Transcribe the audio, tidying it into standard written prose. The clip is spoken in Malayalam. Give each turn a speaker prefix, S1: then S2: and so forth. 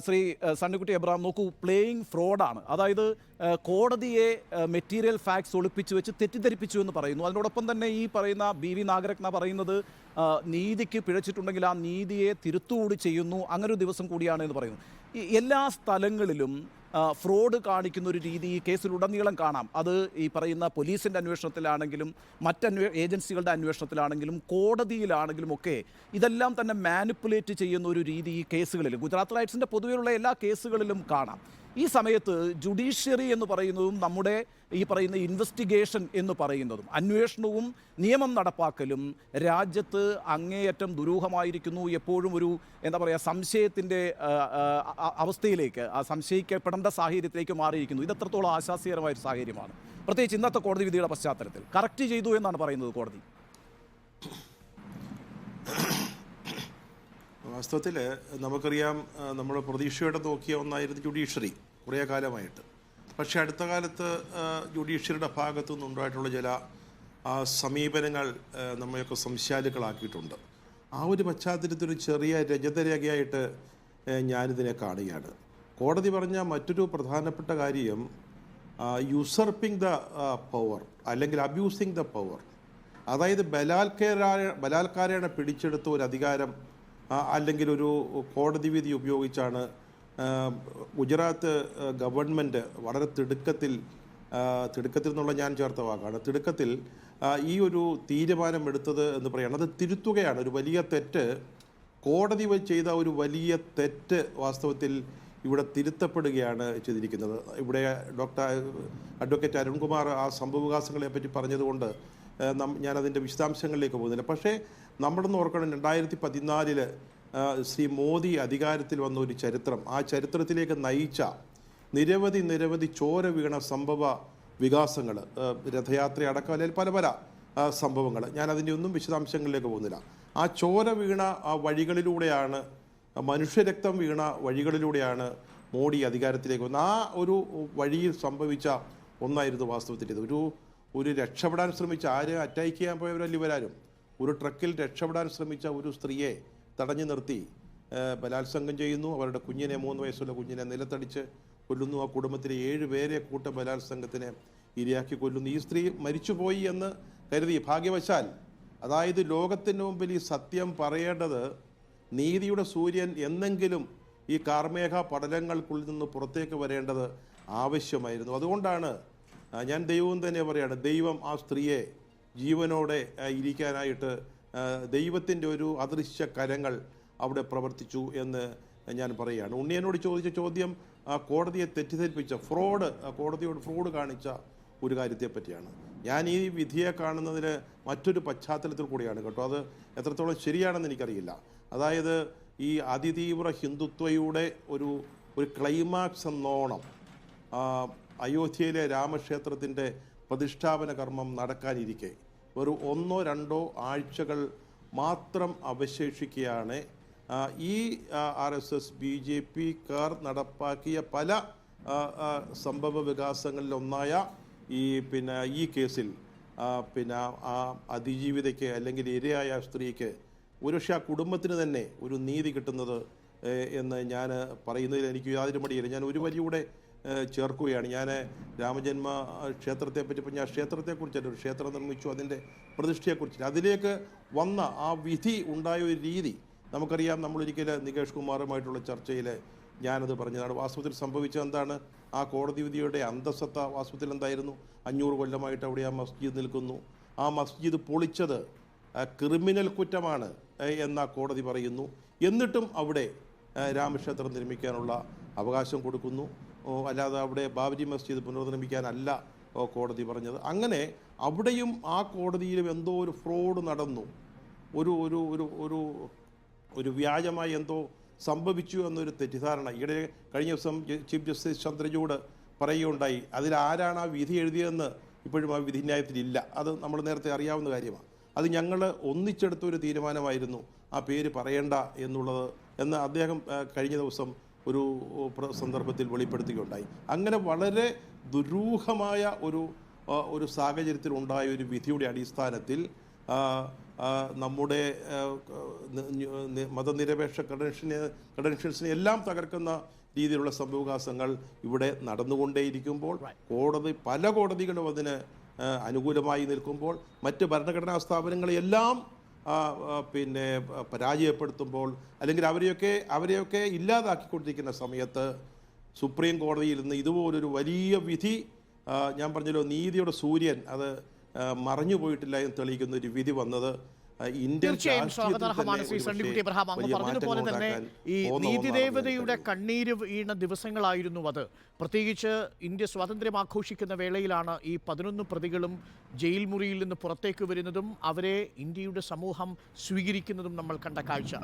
S1: ശ്രീ സണ്ണിക്കുട്ടി എബ്രഹാം നോക്കൂ, പ്ലേയിങ് ഫ്രോഡാണ്. അതായത് കോടതിയെ മെറ്റീരിയൽ ഫാക്ട്സ് ഒളിപ്പിച്ചു വെച്ച് തെറ്റിദ്ധരിപ്പിച്ചു എന്ന് പറയുന്നു. അതിനോടൊപ്പം തന്നെ ഈ പറയുന്ന BV നാഗരത്ന പറയുന്നത് നീതിക്ക് പിഴച്ചിട്ടുണ്ടെങ്കിൽ ആ നീതിയെ തിരുത്തുകൂടി ചെയ്യുന്നു, അങ്ങനെ ഒരു ദിവസം കൂടിയാണ് എന്ന് പറയുന്നു. ഈ എല്ലാ സ്ഥലങ്ങളിലും ഫ്രോഡ് കാണിക്കുന്ന ഒരു രീതി ഈ കേസിലുടനീളം കാണാം. അത് ഈ പറയുന്ന പോലീസിൻ്റെ അന്വേഷണത്തിലാണെങ്കിലും ഏജൻസികളുടെ അന്വേഷണത്തിലാണെങ്കിലും കോടതിയിലാണെങ്കിലും ഒക്കെ ഇതെല്ലാം തന്നെ മാനിപ്പുലേറ്റ് ചെയ്യുന്ന ഒരു രീതി ഈ കേസുകളിൽ ഗുജറാത്ത് റൈറ്റ്സിൻ്റെ പൊതുവെയുള്ള എല്ലാ കേസുകളിലും കാണാം. ഈ സമയത്ത് ജുഡീഷ്യറി എന്ന് പറയുന്നതും നമ്മുടെ ഈ പറയുന്ന ഇൻവെസ്റ്റിഗേഷൻ എന്ന് പറയുന്നതും അന്വേഷണവും നിയമം നടപ്പാക്കലും രാജ്യത്ത് അങ്ങേയറ്റം ദുരൂഹമായിരിക്കുന്നു. എപ്പോഴും ഒരു എന്താ പറയുക സംശയത്തിൻ്റെ അവസ്ഥയിലേക്ക്, സംശയിക്കപ്പെടേണ്ട സാഹചര്യത്തിലേക്ക് മാറിയിരിക്കുന്നു. ഇത് എത്രത്തോളം ആശാസ്യകരമായൊരു സാഹചര്യമാണ്, പ്രത്യേകിച്ച് ഇന്നത്തെ കോടതി വിധിയുടെ പശ്ചാത്തലത്തിൽ? കറക്റ്റ് ചെയ്തു എന്നാണ് പറയുന്നത് കോടതി.
S2: വാസ്തവത്തിൽ നമുക്കറിയാം, നമ്മൾ പ്രതീക്ഷയോടെ നോക്കിയ ഒന്നായിരുന്നു ജുഡീഷ്യറി കുറേ കാലമായിട്ട്. പക്ഷേ അടുത്ത കാലത്ത് ജുഡീഷ്യറിയുടെ ഭാഗത്തു നിന്നുണ്ടായിട്ടുള്ള ചില സമീപനങ്ങൾ നമ്മളെയൊക്കെ സംശയാലുക്കളാക്കിയിട്ടുണ്ട്. ആ ഒരു പശ്ചാത്തലത്തിൽ ഒരു ചെറിയ രജതരേഖയായിട്ട് ഞാനിതിനെ കാണുകയാണ്. കോടതി പറഞ്ഞ മറ്റൊരു പ്രധാനപ്പെട്ട കാര്യം യൂസർപ്പിംഗ് ദ പവർ അല്ലെങ്കിൽ അബ്യൂസിങ് ദ പവർ, അതായത് ബലാത്കാരേണ പിടിച്ചെടുത്ത ഒരു അധികാരം അല്ലെങ്കിൽ ഒരു കോടതി വിധി ഉപയോഗിച്ചാണ് ഗുജറാത്ത് ഗവൺമെൻറ് വളരെ തിടുക്കത്തിൽ എന്നുള്ള ഞാൻ ചേർത്ത വാക്കാണ്, തിടുക്കത്തിൽ ഈ ഒരു തീരുമാനം എടുത്തത് എന്ന് പറയുന്നത്. അത് തിരുത്തുകയാണ്. ഒരു വലിയ തെറ്റ്, കോടതി ചെയ്ത ഒരു വലിയ തെറ്റ് വാസ്തവത്തിൽ ഇവിടെ തിരുത്തപ്പെടുകയാണ് ചെയ്തിരിക്കുന്നത്. ഇവിടെ അഡ്വക്കേറ്റ് അരുൺകുമാർ ആ സംഭവവികാസങ്ങളെ പറ്റി പറഞ്ഞതുകൊണ്ട് ഞാനതിൻ്റെ വിശദാംശങ്ങളിലേക്ക് പോകുന്നില്ല. പക്ഷേ നമ്മളൊന്ന് ഓർക്കണം, 2014 ശ്രീ മോദി അധികാരത്തിൽ വന്ന ഒരു ചരിത്രം, ആ ചരിത്രത്തിലേക്ക് നയിച്ച നിരവധി ചോര വീണ സംഭവ വികാസങ്ങൾ, രഥയാത്ര അടക്കം അല്ലെങ്കിൽ പല സംഭവങ്ങൾ, ഞാനതിൻ്റെ ഒന്നും വിശദാംശങ്ങളിലേക്ക് പോകുന്നില്ല. ആ ചോര വീണ ആ വഴികളിലൂടെയാണ്, മനുഷ്യരക്തം വീണ വഴികളിലൂടെയാണ് മോഡി അധികാരത്തിലേക്ക് വന്നത്. ആ ഒരു വഴിയിൽ സംഭവിച്ച ഒന്നായിരുന്നു വാസ്തവത്തിൽ ഇത്. ഒരു രക്ഷപ്പെടാൻ ശ്രമിച്ച, ആരും അറ്റാക്ക് ചെയ്യാൻ പോയവരല്ല ഇവരാരും, ഒരു ട്രക്കിൽ രക്ഷപ്പെടാൻ ശ്രമിച്ച ഒരു സ്ത്രീയെ തടഞ്ഞു നിർത്തി ബലാത്സംഗം ചെയ്യുന്നു. അവരുടെ കുഞ്ഞിനെ, 3 വയസ്സുള്ള കുഞ്ഞിനെ നിലത്തടിച്ച് കൊല്ലുന്നു. ആ കുടുംബത്തിലെ 7 പേരെ ബലാത്സംഗത്തിന് ഇരയാക്കി കൊല്ലുന്നു. ഈ സ്ത്രീ മരിച്ചുപോയി എന്ന് കരുതി ഭാഗ്യവശാൽ, അതായത് ലോകത്തിന് മുമ്പിൽ ഈ സത്യം പറയേണ്ടത്, നീതിയുടെ സൂര്യൻ എന്നെങ്കിലും ഈ കാർമേഘ പടലങ്ങൾക്കുള്ളിൽ നിന്ന് പുറത്തേക്ക് വരേണ്ടത് ആവശ്യമായിരുന്നു. അതുകൊണ്ടാണ് ഞാൻ ദൈവം തന്നെ പറയാണ്, ദൈവം ആ സ്ത്രീയെ ജീവനോടെ ഇരിക്കാനായിട്ട് ദൈവത്തിൻ്റെ ഒരു അദൃശ്യ കരങ്ങൾ അവിടെ എന്ന് ഞാൻ പറയുകയാണ്. ഉണ്ണിയനോട് ചോദിച്ച ചോദ്യം കോടതിയെ തെറ്റിദ്ധരിപ്പിച്ച കോടതിയോട് ഫ്രോഡ് കാണിച്ച ഒരു കാര്യത്തെ പറ്റിയാണ്. ഞാൻ ഈ വിധിയെ കാണുന്നതിന് മറ്റൊരു പശ്ചാത്തലത്തിൽ കൂടിയാണ് കേട്ടോ. അത് എത്രത്തോളം ശരിയാണെന്ന് എനിക്കറിയില്ല. അതായത് ഈ അതിതീവ്ര ഹിന്ദുത്വയുടെ ഒരു ക്ലൈമാക്സ് എന്നോണം അയോധ്യയിലെ രാമക്ഷേത്രത്തിൻ്റെ പ്രതിഷ്ഠാപന കർമ്മം നടക്കാനിരിക്കെ ഒരു 1-2 ആഴ്ചകൾ മാത്രം അവശേഷിക്കുകയാണ് ഈ RSS BJP നടപ്പാക്കിയ പല സംഭവ വികാസങ്ങളിലൊന്നായ ഈ കേസിൽ ആ അതിജീവിതയ്ക്ക് അല്ലെങ്കിൽ ഇരയായ സ്ത്രീക്ക് ഒരുപക്ഷെ ആ കുടുംബത്തിന് തന്നെ ഒരു നീതി കിട്ടുന്നത് എന്ന് ഞാൻ പറയുന്നതിൽ എനിക്ക് യാതൊരു മടിയില്ല. ഞാൻ ഒരു വരിയൂടെ ചേർക്കുകയാണ്. ഞാൻ രാമജന്മ ക്ഷേത്രത്തെപ്പറ്റി, ഇപ്പം ഞാൻ ക്ഷേത്രത്തെക്കുറിച്ചല്ല, ഒരു ക്ഷേത്രം നിർമ്മിച്ചു, അതിൻ്റെ പ്രതിഷ്ഠയെക്കുറിച്ചില്ല, അതിലേക്ക് വന്ന ആ വിധി ഉണ്ടായ ഒരു രീതി നമുക്കറിയാം. നമ്മളൊരിക്കൽ നികേഷ് കുമാറുമായിട്ടുള്ള ചർച്ചയിൽ ഞാനത് പറഞ്ഞതാണ്. വാസ്തവത്തിൽ സംഭവിച്ചത് എന്താണ്? ആ കോടതി വിധിയുടെ അന്തസ്സത്ത വാസ്തവത്തിൽ എന്തായിരുന്നു? 500 കൊല്ലമായിട്ട് അവിടെ ആ മസ്ജിദ് നിൽക്കുന്നു. ആ മസ്ജിദ് പൊളിച്ചത് ക്രിമിനൽ കുറ്റമാണ് എന്ന കോടതി പറയുന്നു. എന്നിട്ടും അവിടെ രാമക്ഷേത്രം നിർമ്മിക്കാനുള്ള അവകാശം കൊടുക്കുന്നു. അല്ലാതെ അവിടെ ബാബരി മസ്ജിദ് പുനർനിർമ്മിക്കാനല്ല കോടതി പറഞ്ഞത്. അങ്ങനെ അവിടെയും ആ കോടതിയിലും എന്തോ ഒരു ഫ്രോഡ് നടന്നു, ഒരു വ്യാജമായി എന്തോ സംഭവിച്ചു എന്നൊരു തെറ്റിദ്ധാരണ. ഈയിടെ കഴിഞ്ഞ ദിവസം ചീഫ് ജസ്റ്റിസ് ചന്ദ്രചൂഡ് പറയുകയുണ്ടായി, അതിലാരാണ് ആ വിധി എഴുതിയതെന്ന് ഇപ്പോഴും ആ വിധിന്യായത്തിലില്ല. അത് നമ്മൾ നേരത്തെ അറിയാവുന്ന കാര്യമാണ്. അത് ഞങ്ങൾ ഒന്നിച്ചെടുത്തൊരു തീരുമാനമായിരുന്നു ആ പേര് പറയേണ്ട എന്നുള്ളത് എന്ന് അദ്ദേഹം കഴിഞ്ഞ ദിവസം ഒരു സന്ദർഭത്തിൽ വെളിപ്പെടുത്തുകയുണ്ടായി. അങ്ങനെ വളരെ ദുരൂഹമായ ഒരു സാഹചര്യത്തിൽ ഉണ്ടായ ഒരു വിധിയുടെ അടിസ്ഥാനത്തിൽ നമ്മുടെ മതനിരപേക്ഷ ക്രെഡൻഷ്യൽസിനെ എല്ലാം തകർക്കുന്ന രീതിയിലുള്ള സംഭവവികാസങ്ങൾ ഇവിടെ നടന്നുകൊണ്ടേയിരിക്കുമ്പോൾ പല കോടതികളും അതിന് അനുകൂലമായി നിൽക്കുമ്പോൾ മറ്റ് ഭരണഘടനാ സ്ഥാപനങ്ങളെയെല്ലാം പിന്നെ പരാജയപ്പെടുത്തുമ്പോൾ അല്ലെങ്കിൽ അവരെയൊക്കെ ഇല്ലാതാക്കിക്കൊണ്ടിരിക്കുന്ന സമയത്ത് സുപ്രീം കോടതിയിൽ നിന്ന് ഇതുപോലൊരു വലിയ വിധി, ഞാൻ പറഞ്ഞല്ലോ നീതിയുടെ സൂര്യൻ അത് മറഞ്ഞു പോയിട്ടില്ല എന്ന് തെളിയിക്കുന്ന ഒരു വിധി വന്നത്
S3: തീർച്ചയായും സ്വാഗതാർഹമാണ് ശ്രീ സണ്ണിക്കുട്ടി എബ്രഹാം. അങ്ങ് പറഞ്ഞതുപോലെ തന്നെ ഈ നീതിദേവതയുടെ കണ്ണീര് വീണ ദിവസങ്ങളായിരുന്നു അത്. പ്രത്യേകിച്ച് ഇന്ത്യ സ്വാതന്ത്ര്യം ആഘോഷിക്കുന്ന വേളയിലാണ് ഈ 11 പ്രതികളും ജയിൽ മുറിയിൽ നിന്ന് പുറത്തേക്ക് വരുന്നതും അവരെ ഇന്ത്യയുടെ സമൂഹം സ്വീകരിക്കുന്നതും നമ്മൾ കണ്ട കാഴ്ച.